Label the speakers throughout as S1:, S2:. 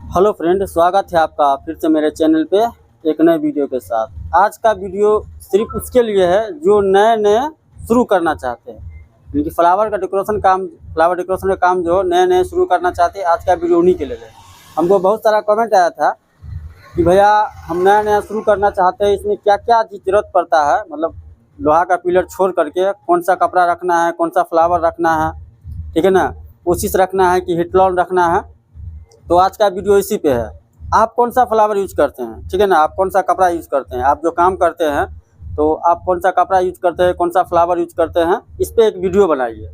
S1: Hello friend, स्वागत है आपका फिर से मेरे चैनल पे एक नए वीडियो के साथ। आज का वीडियो सिर्फ उसके लिए है जो नए नए शुरू करना चाहते हैं, यानी कि फ्लावर डेकोरेशन का काम जो नए नए शुरू करना चाहते हैं। आज का वीडियो उन्हीं के लिए है। हमको बहुत सारा कमेंट आया था कि भैया हम नया नया शुरू करना चाहते हैं, इसमें क्या क्या चीज़ जरूरत पड़ता है, मतलब लोहा का पिलर छोड़ करके कौन सा कपड़ा रखना है, कौन सा फ्लावर रखना है, ठीक है ना, कोशिश रखना है कि हिटलॉन रखना है। तो आज का वीडियो इसी पे है। आप कौन सा फ्लावर यूज करते हैं, ठीक है ना, आप कौन सा कपड़ा यूज करते हैं, आप जो काम करते हैं तो आप कौन सा कपड़ा यूज करते हैं, कौन सा फ्लावर यूज करते हैं, इस पे एक वीडियो बनाइए।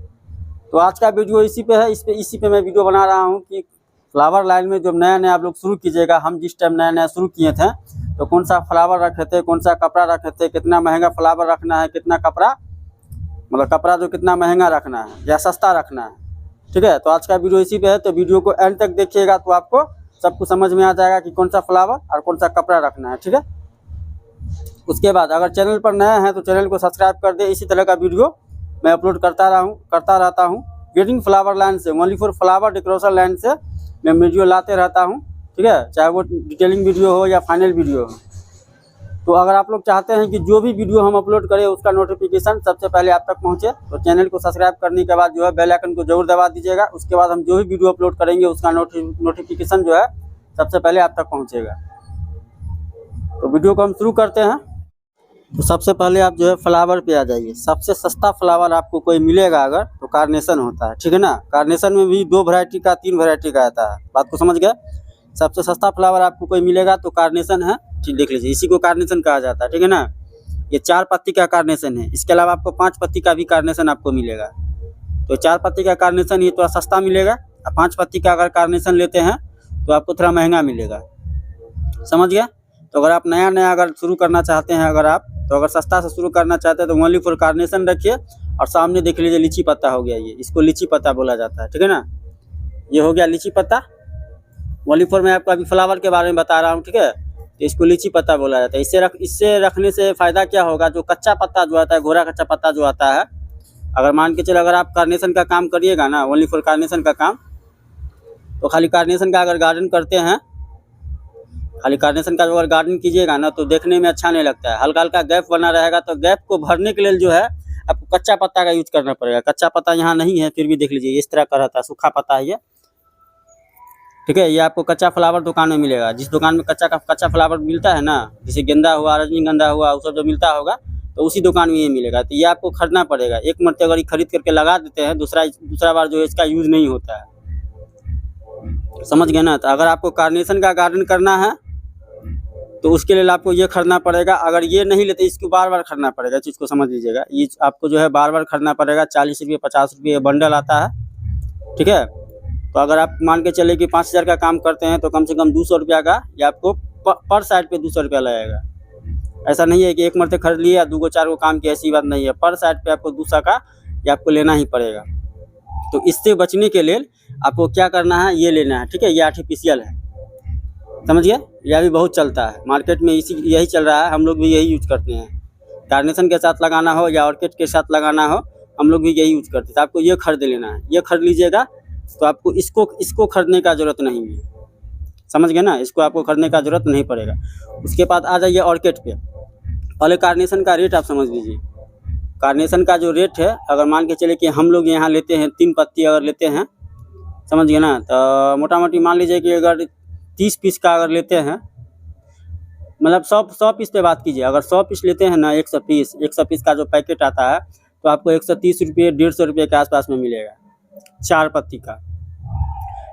S1: तो आज का वीडियो इसी पे है। इसी पे मैं वीडियो बना रहा हूँ कि फ्लावर लाइन में जब नया नया आप लोग शुरू कीजिएगा, हम जिस टाइम नया नया शुरू किए थे तो कौन सा फ्लावर रखे थे, कौन सा कपड़ा रखे थे, कितना महंगा फ्लावर रखना है, कितना कपड़ा, मतलब कपड़ा जो कितना महंगा रखना है या सस्ता रखना है, ठीक है। तो आज का वीडियो इसी पे है, तो वीडियो को एंड तक देखिएगा तो आपको सब कुछ समझ में आ जाएगा कि कौन सा फ्लावर और कौन सा कपड़ा रखना है, ठीक है। उसके बाद अगर चैनल पर नया है तो चैनल को सब्सक्राइब कर दे। इसी तरह का वीडियो मैं अपलोड करता रहता हूँ वेडिंग फ्लावर लाइन से, only for flower decoration line से मैं वीडियो लाते रहता हूँ, ठीक है, चाहे वो डिटेलिंग वीडियो हो या फाइनल वीडियो हो। तो अगर आप लोग चाहते हैं कि जो भी वीडियो हम अपलोड करें उसका नोटिफिकेशन सबसे पहले आप तक पहुंचे, तो चैनल को सब्सक्राइब करने के बाद जो है बेल आइकन को जरूर दबा दीजिएगा। उसके बाद हम जो भी वीडियो अपलोड करेंगे उसका नोटिफिकेशन जो है सबसे पहले आप तक पहुंचेगा। तो वीडियो को हम शुरू करते हैं। तो सबसे पहले आप जो है फ्लावर पे आ जाइए। सबसे सस्ता फ्लावर आपको कोई मिलेगा अगर तो कार्नेशन होता है, ठीक है ना। कार्नेशन में भी 2 वैरायटी का 3 वैरायटी का आता है, बात को समझ गए। सबसे सस्ता फ्लावर आपको कोई मिलेगा तो कार्नेशन है, ठीक, देख लीजिए, इसी को कार्नेशन कहा जाता है, ठीक है ना। ये 4 पत्ती का कार्नेशन है। इसके अलावा आपको 5 पत्ती का भी कार्नेशन आपको मिलेगा। तो 4 पत्ती का कार्नेशन ये थोड़ा सस्ता मिलेगा, और 5 पत्ती का अगर कार्नेशन लेते हैं तो आपको थोड़ा महंगा मिलेगा, समझ गया। तो अगर आप नया अगर शुरू करना चाहते हैं, अगर सस्ता से शुरू करना चाहते हैं तो ओनली फॉर कार्नेशन रखिए। और सामने देख लीजिए लीची पत्ता हो गया, ये इसको लीची पत्ता बोला जाता है, ठीक है ना। ये हो गया लीची पत्ता। ओनली फॉर मैं आपको अभी फ्लावर के बारे में बता रहा हूँ, ठीक है। तो इसको लीची पत्ता बोला जाता है। इससे रखने से फ़ायदा क्या होगा, जो कच्चा पत्ता जो आता है, घोड़ा कच्चा पत्ता जो आता है, अगर मान के चलो अगर आप कार्नेशन का काम करिएगा ना, ओनली फॉर कार्नेशन का काम, तो खाली कार्नेशन का अगर गार्डन करते हैं, खाली कार्नेशन का अगर गार्डन कीजिएगा ना तो देखने में अच्छा नहीं लगता है। हल्का हल्का गैप बना रहेगा, तो गैप को भरने के लिए जो है आपको कच्चा पत्ता का यूज करना पड़ेगा। कच्चा पत्ता यहाँ नहीं है, फिर भी देख लीजिए इस तरह का रहता है, सूखा पत्ता है ये, ठीक है। ये आपको कच्चा फ्लावर दुकान में मिलेगा। जिस दुकान में कच्चा फ्लावर मिलता है ना, जैसे गेंदा हुआ, रजनीगंधा हुआ, वो सब जो मिलता होगा तो उसी दुकान में ये मिलेगा। तो ये आपको खरीदना पड़ेगा। एक मरते अगर खरीद करके लगा देते हैं, दूसरा बार जो है इसका यूज़ नहीं होता है, समझ गए ना। तो अगर आपको कार्नेशन का गार्डन करना है तो उसके लिए आपको ये खरीदना पड़ेगा। अगर ये नहीं लेते, इसको बार बार खरीदना पड़ेगा, चीज़ को समझ लीजिएगा। ये आपको जो है बार बार खरीदना पड़ेगा। 40 रुपये 50 रुपये बंडल आता है, ठीक है। तो अगर आप मान के चले कि 5000 का काम करते हैं तो कम से कम 200 रुपया का ये आपको पर साइड पे 200 रुपया लगेगा। ऐसा नहीं है कि एक मरते खरीद लिया 2 4 को काम की, ऐसी बात नहीं है। पर साइड पे आपको 200 का ये आपको लेना ही पड़ेगा। तो इससे बचने के लिए आपको क्या करना है, ये लेना है, ठीक है। ये आर्टिफिशियल है, समझ गए। यह भी बहुत चलता है मार्केट में, यही चल रहा है। हम लोग भी यही यूज करते हैं। कार्नेशन के साथ लगाना हो या ऑर्किड के साथ लगाना हो, हम लोग भी यही यूज करते हैं। तो आपको ये खरीद लेना है, ये खरीद लीजिएगा तो आपको इसको खरीदने का ज़रूरत नहीं है, समझ गए ना। इसको आपको खरीदने का ज़रूरत नहीं पड़ेगा। उसके बाद आ जाइए ऑर्किड पे। पहले कार्नेशन का रेट आप समझ लीजिए। कार्नेशन का जो रेट है, अगर मान के चले कि हम लोग यहाँ लेते हैं 3 पत्ती अगर लेते हैं, समझ गए ना, तो मोटा मोटी मान लीजिए कि अगर 30 पीस का अगर लेते हैं, मतलब 100 पीस पे बात कीजिए। अगर 100 पीस लेते हैं ना, 100 पीस का जो पैकेट आता है तो आपको 130 रुपये 150 रुपये के आसपास में मिलेगा 4 पत्ती का।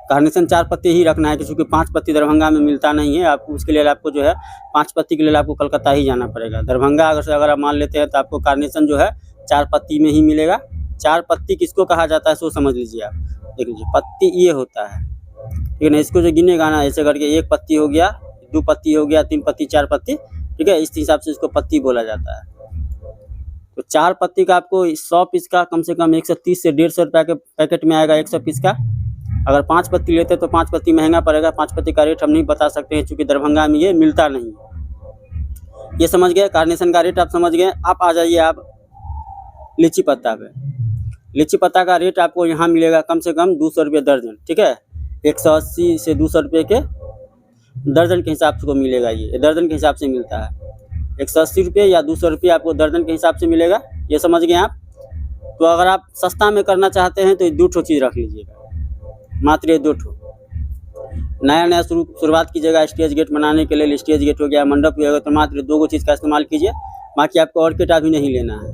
S1: कार्नेशन 4 पत्ती ही रखना है, क्योंकि 5 पत्ती दरभंगा में मिलता नहीं है। आपको उसके लिए आपको जो है 5 पत्ती के लिए आपको कलकत्ता ही जाना पड़ेगा। दरभंगा अगर आप मान लेते हैं तो आपको कार्नेशन जो है 4 पत्ती में ही मिलेगा। 4 पत्ती किसको कहा जाता है सो समझ लीजिए आप। देख लीजिए पत्ती ये होता है, ठीक है ना। इसको जो गिनेगा ना, ऐसे करके 1 पत्ती हो गया, 2 पत्ती हो गया, 3 पत्ती, 4 पत्ती, ठीक है। इस हिसाब से इसको पत्ती बोला जाता है। तो 4 पत्ती का आपको 100 पीस का कम से कम 130 से 150 रुपये के पैकेट में आएगा 100 पीस का। अगर 5 पत्ती लेते तो 5 पत्ती महंगा पड़ेगा। 5 पत्ती का रेट हम नहीं बता सकते हैं, क्योंकि दरभंगा में ये मिलता नहीं है। ये समझ गए, कार्नेशन का रेट आप समझ गए। आप आ जाइए आप लीची पत्ता पे। लीची पत्ता का रेट आपको यहाँ मिलेगा कम से कम 200 रुपये दर्जन, ठीक है। 180 से 200 रुपये के दर्जन के हिसाब से को मिलेगा। ये दर्जन के हिसाब से मिलता है। 180 रुपये या 200 रुपये आपको दर्जन के हिसाब से मिलेगा। ये समझ गए आप। तो अगर आप सस्ता में करना चाहते हैं तो ये 2 ठो चीज़ रख लीजिएगा, मात्र ये 2 ठो। नया शुरुआत कीजिएगा स्टेज गेट बनाने के लिए, स्टेज गेट हो गया, मंडप हो गया, तो मात्र 2 चीज़ का इस्तेमाल कीजिए। बाकी आपको ऑर्किड अभी नहीं लेना है।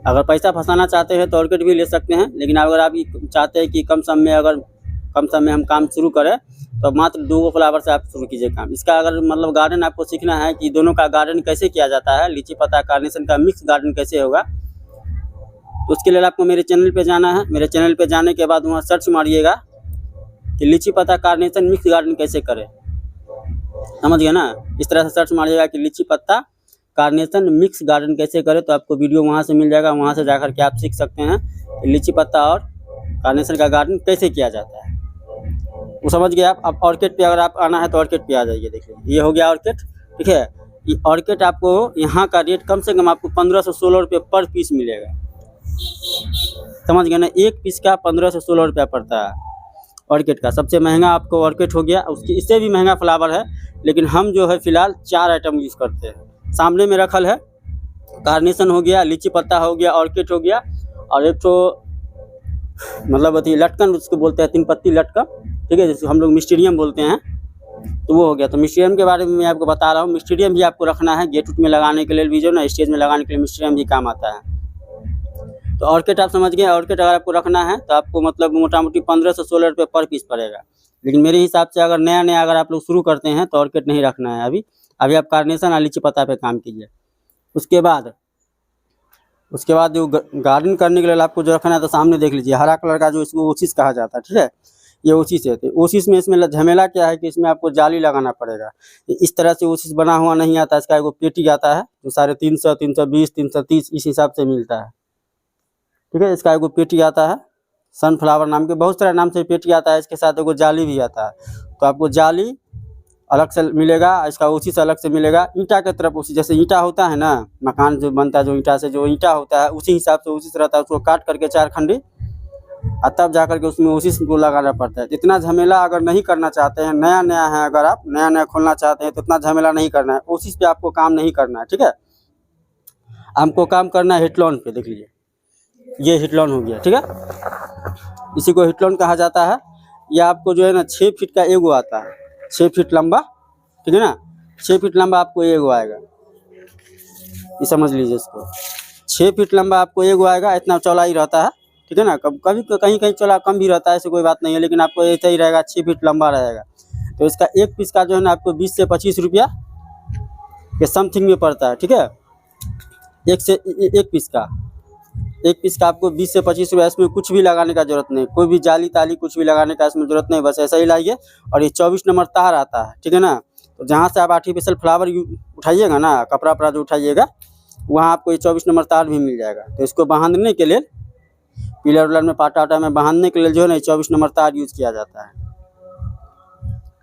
S1: अगर पैसा फंसाना चाहते हैं तो ऑर्किड भी ले सकते हैं, लेकिन अगर आप चाहते हैं कि कम समय में हम काम शुरू करें तो मात्र 2 फ्लावर से आप शुरू कीजिए काम। इसका अगर मतलब गार्डन आपको सीखना है कि दोनों का गार्डन कैसे किया जाता है, लीची पत्ता कार्नेशन का मिक्स गार्डन कैसे होगा, तो उसके लिए आपको मेरे चैनल पे जाना है। मेरे चैनल पे जाने के बाद वहाँ सर्च मारिएगा कि लीची पत्ता कार्नेशन मिक्स गार्डन कैसे करें, समझ गए ना। इस तरह से सर्च मारिएगा कि लीची पत्ता कार्नेशन मिक्स गार्डन कैसे करें, तो आपको वीडियो वहाँ से मिल जाएगा। वहाँ से जाकर के आप सीख सकते हैं कि लीची पत्ता और कार्नेशन का गार्डन कैसे किया जाता है। वो समझ गए आप। अब ऑर्किड पे अगर आप आना है तो ऑर्किड पे आ जाइए। देखिए ये हो गया ऑर्किड, ठीक है। ये ऑर्किड आपको यहाँ का रेट कम से कम आपको 15 से 16 रुपये पर पीस मिलेगा, समझ गए ना। एक पीस का 15 से 16 रुपया पड़ता है ऑर्किड का। सबसे महंगा आपको ऑर्किड हो गया। उसकी इससे भी महंगा फ्लावर है, लेकिन हम जो है फिलहाल 4 आइटम यूज़ करते हैं। सामने में रखल है कार्नेशन हो गया, लीची पत्ता हो गया, ऑर्किड हो गया, और एक तो मतलब अति लटकन उसको बोलते हैं, 3 पत्ती लटकन, ठीक है, जिसको हम लोग मिस्टीरियम बोलते हैं, तो वो हो गया। तो मिस्टीरियम के बारे में मैं आपको बता रहा हूँ। मिस्टीरियम भी आपको रखना है गेट उट में लगाने के लिए भी, जो ना स्टेज में लगाने के लिए मिस्टीरियम भी काम आता है। तो ऑर्किड आप समझ गए। ऑर्किड अगर आपको रखना है तो आपको मतलब मोटा मोटी 15 से 16 रुपये पर पीस पड़ेगा। लेकिन मेरे हिसाब से अगर नया अगर आप लोग शुरू करते हैं तो ऑर्किड नहीं रखना है अभी आप कार्नेशन और लीची पत्ता पे काम कीजिए। उसके बाद जो गार्डन करने के लिए आपको जो रखना है, तो सामने देख लीजिए हरा कलर का जो इसको ओसिस कहा जाता है, ठीक है। ये ओसिस है। तो ओसिस में इसमें झमेला क्या है कि इसमें आपको जाली लगाना पड़ेगा। इस तरह से ओसिस बना हुआ नहीं आता। इसका एगो पेटी आता है जो 350, 320, 330 इस हिसाब से मिलता है, ठीक है। इसका एगो पेटी आता है, सनफ्लावर नाम के बहुत सारे नाम से पेटी आता है। इसके साथ एगो जाली भी आता है। तो आपको जाली अलग से मिलेगा, इसका ओसिस अलग से मिलेगा। ईंटा के तरफ ओसिस, जैसे ईंटा होता है ना, मकान जो बनता है जो ईंटा से जो ईंटा होता है उसी हिसाब से ओसिस रहता है। उसको काट करके 4 खंडी और तब जा करके उसमें ओसिस को लगाना पड़ता है। इतना झमेला अगर नहीं करना चाहते हैं, नया है, अगर आप नया खोलना चाहते हैं तो इतना झमेला नहीं करना है। ओसिस पे आपको काम नहीं करना है, ठीक है। हमको काम करना है हिटलॉन पे। देख लीजिए ये हिटलॉन हो गया, ठीक है। इसी को हिटलॉन कहा जाता है। यह आपको जो है ना 6 फीट का एगो आता है, 6 फीट लंबा, ठीक है ना। 6 फीट लंबा आपको एगो आएगा, ये समझ लीजिए इसको। 6 फीट लंबा आपको एगो आएगा। इतना चौड़ाई रहता है, ठीक है ना। कभी कहीं चौड़ा कम भी रहता है, ऐसे कोई बात नहीं है, लेकिन आपको ऐसा ही रहेगा, 6 फीट लंबा रहेगा। तो इसका एक पीस का जो है ना आपको 20 से 25 रुपया के समथिंग में पड़ता है, ठीक है। एक पीस का आपको 20 से 25 रुपया। इसमें कुछ भी लगाने का जरूरत नहीं, कोई भी जाली ताली कुछ भी लगाने का इसमें जरूरत नहीं, बस ऐसा ही लाइए। और ये 24 नंबर तार आता है, ठीक है ना। तो जहाँ से आप आर्टिफिशियल फ्लावर उठाइएगा ना, कपड़ा जो उठाइएगा, वहाँ आपको ये 24 नंबर तार भी मिल जाएगा। तो इसको बांधने के लिए पिलर उलर में पाटा में बांधने के लिए जो है ना 24 नंबर तार यूज़ किया जाता है।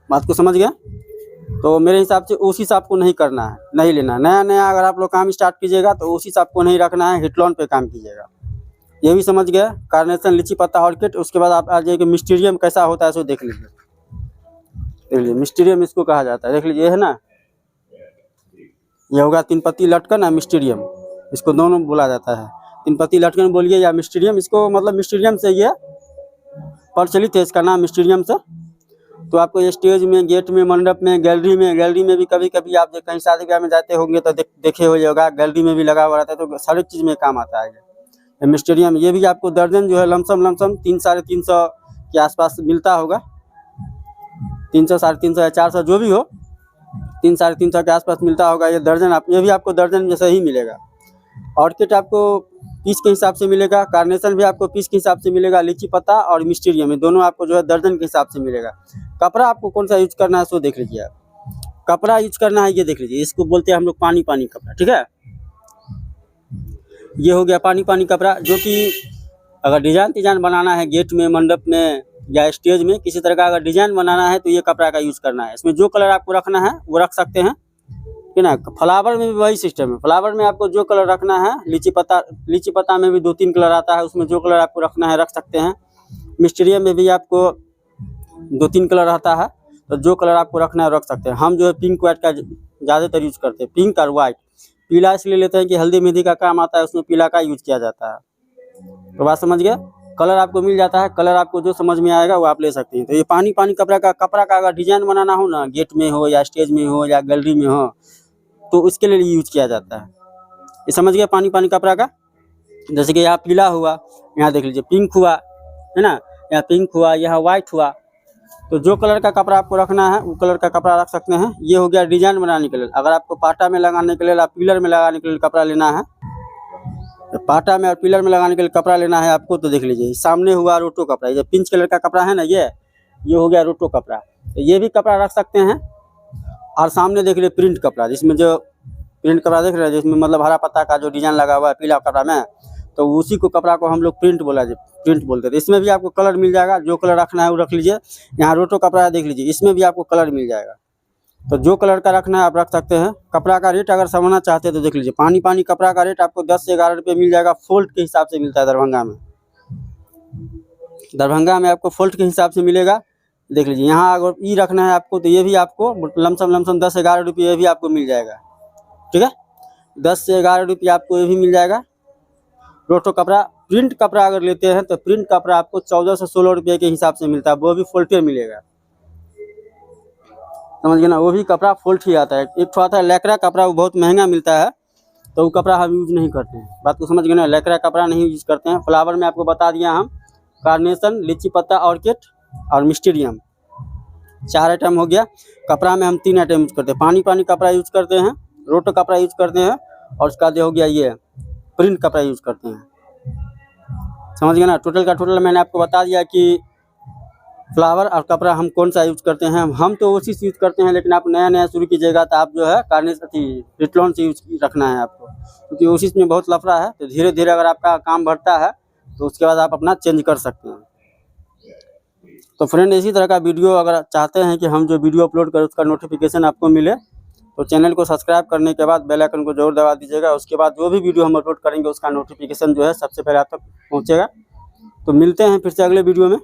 S1: बात को समझ गया। तो मेरे हिसाब से ओसिस आपको नहीं करना है, नहीं लेना है। नया अगर आप लोग काम स्टार्ट कीजिएगा तो ओसिस आपको नहीं रखना है, हिटलॉन पे काम कीजिएगा। ये भी समझ गए। कार्नेशन, लीची पत्ता, ऑर्किड। उसके बाद आप आ जाइए कि मिस्टीरियम कैसा होता है, सो देख लीजिए। मिस्टीरियम इसको कहा जाता है। देख लीजिए, ये है ना, ये होगा 3 पत्ती लटकन है मिस्टीरियम, इसको दोनों बोला जाता है। 3 पत्ती लटकन बोलिए या मिस्टीरियम, इसको मतलब मिस्टीरियम से ये प्रचलित है, इसका नाम मिस्टीरियम से। तो आपको ये स्टेज में, गेट में, मंडप में, गैलरी में भी कभी आप जो कहीं शादी ब्याह में जाते होंगे तो देखे हो होगा, गैलरी में भी लगा हुआ रहता है। तो सारी चीज़ में काम आता है ये मिस्टीरियम। ये भी आपको दर्जन जो है लमसम 300 साढ़े 300 के आसपास मिलता होगा। 300 साढ़े 300 या 400 जो भी हो, 300 साढ़े 300 के आसपास मिलता होगा ये दर्जन। ये भी आपको दर्जन जैसा ही मिलेगा। ऑर्किड आपको पीस के हिसाब से मिलेगा, कार्नेशन भी आपको पीस के हिसाब से मिलेगा, लीची पत्ता और मिस्टीरियम दोनों आपको जो है दर्जन के हिसाब से मिलेगा। कपड़ा आपको कौन सा यूज करना है सो देख लीजिए आप। कपड़ा यूज करना है, ये देख लीजिए, इसको बोलते हैं हम लोग पानी कपड़ा, ठीक है। ये हो गया पानी कपड़ा, जो कि अगर डिजाइन बनाना है गेट में, मंडप में या स्टेज में, किसी तरह का अगर डिजाइन बनाना है तो ये कपड़ा का यूज करना है। इसमें जो कलर आपको रखना है वो रख सकते हैं, ठीक है ना। फ्लावर में भी वही सिस्टम है। फ्लावर में आपको जो कलर रखना है, लीची पत्ता में भी 2-3 कलर आता है, उसमें जो कलर आपको रखना है रख सकते हैं। मिस्टीरियम में भी आपको 2-3 कलर आता है। तो जो कलर आपको रखना है रख सकते हैं। हम जो है पिंक वाइट का ज़्यादातर यूज करते हैं, पिंक और वाइट। पीला इसलिए लेते हैं कि हल्दी मेहंदी का काम आता है, उसमें पीला का यूज किया जाता है। तो बात समझ गए। कलर आपको मिल जाता है, कलर आपको जो समझ में आएगा वो आप ले सकते हैं। तो ये पानी पानी कपड़ा का अगर डिजाइन बनाना हो ना, गेट में हो या स्टेज में हो या गैलरी में हो, तो उसके लिए यूज किया जाता है। ये समझ गए पानी पानी कपड़ा का। जैसे कि यहाँ पीला हुआ, यहाँ देख लीजिए पिंक हुआ, है ना, यहाँ पिंक हुआ, यहाँ व्हाइट हुआ। तो जो कलर का कपड़ा आपको रखना है वो कलर का कपड़ा रख सकते हैं। ये हो गया डिजाइन बनाने के लिए। अगर आपको पाटा में लगाने के लिए या पिलर में लगाने के लिए कपड़ा लेना है, तो पाटा में और पिलर में लगाने के लिए कपड़ा लेना है आपको, तो देख लीजिए सामने हुआ रोटो कपड़ा। ये पिंच कलर का कपड़ा है ना, ये हो गया रोटो कपड़ा। तो ये भी कपड़ा रख सकते हैं। और सामने देख लीजिए प्रिंट कपड़ा, जिसमें जो प्रिंट कपड़ा देख रहे हैं, जिसमें मतलब हरा पत्ता का जो डिजाइन लगा हुआ है पीला कपड़ा में, तो उसी को कपड़ा को हम लोग प्रिंट बोलते थे। इसमें भी आपको कलर मिल जाएगा, जो कलर रखना है वो रख लीजिए। यहाँ रोटो कपड़ा है, देख लीजिए, इसमें भी आपको कलर मिल जाएगा। तो जो कलर का रखना है आप रख सकते हैं। कपड़ा का रेट अगर समझना चाहते हैं तो देख लीजिए, पानी पानी कपड़ा का रेट आपको 10 से 11 रुपये मिल जाएगा। फोल्ट के हिसाब से मिलता है दरभंगा में आपको फोल्ट के हिसाब से मिलेगा। देख लीजिए, यहाँ अगर ई रखना है आपको, तो ये भी आपको लमसम 10 से 11 रुपये भी आपको मिल जाएगा। ठीक है, 10 से 11 रुपये आपको ये भी मिल जाएगा। रोटो कपड़ा, प्रिंट कपड़ा अगर लेते हैं तो प्रिंट कपड़ा आपको 14 से 16 रुपये के हिसाब से मिलता है, वो भी फोल्टे मिलेगा। समझ गए ना, वो भी कपड़ा फोल्ट ही आता है। एक तो आता है लैक्रा कपड़ा, वो बहुत महंगा मिलता है, तो वो कपड़ा हम यूज नहीं करते हैं। बात को समझ गए ना, लैक्रा कपड़ा नहीं यूज करते हैं। फ्लावर में आपको बता दिया हम, कार्नेशन, लीची पत्ता, ऑर्किड और मिस्टीरियम, 4 आइटम हो गया। कपड़ा में हम 3 आइटम यूज करते हैं। पानी पानी कपड़ा यूज करते हैं, रोटो कपड़ा यूज करते हैं, और उसका जो हो गया ये प्रिंट कपड़ा यूज करते हैं। समझ गए ना, टोटल का टोटल मैंने आपको बता दिया कि फ्लावर और कपड़ा हम कौन सा यूज करते हैं। हम तो उसी से यूज करते हैं, लेकिन आप नया शुरू कीजिएगा तो आप जो है रिटलॉन से यूज रखना है आपको, क्योंकि उसी में बहुत लफड़ा है। तो धीरे धीरे अगर आपका काम बढ़ता है तो उसके बाद आप अपना चेंज कर सकते हैं। तो फ्रेंड, इसी तरह का वीडियो अगर चाहते हैं कि हम जो वीडियो अपलोड करें उसका नोटिफिकेशन आपको मिले, तो चैनल को सब्सक्राइब करने के बाद बेल आइकन को जरूर दबा दीजिएगा। उसके बाद जो भी वीडियो हम अपलोड करेंगे उसका नोटिफिकेशन जो है सबसे पहले आप तक पहुँचेगा। तो मिलते हैं फिर से अगले वीडियो में।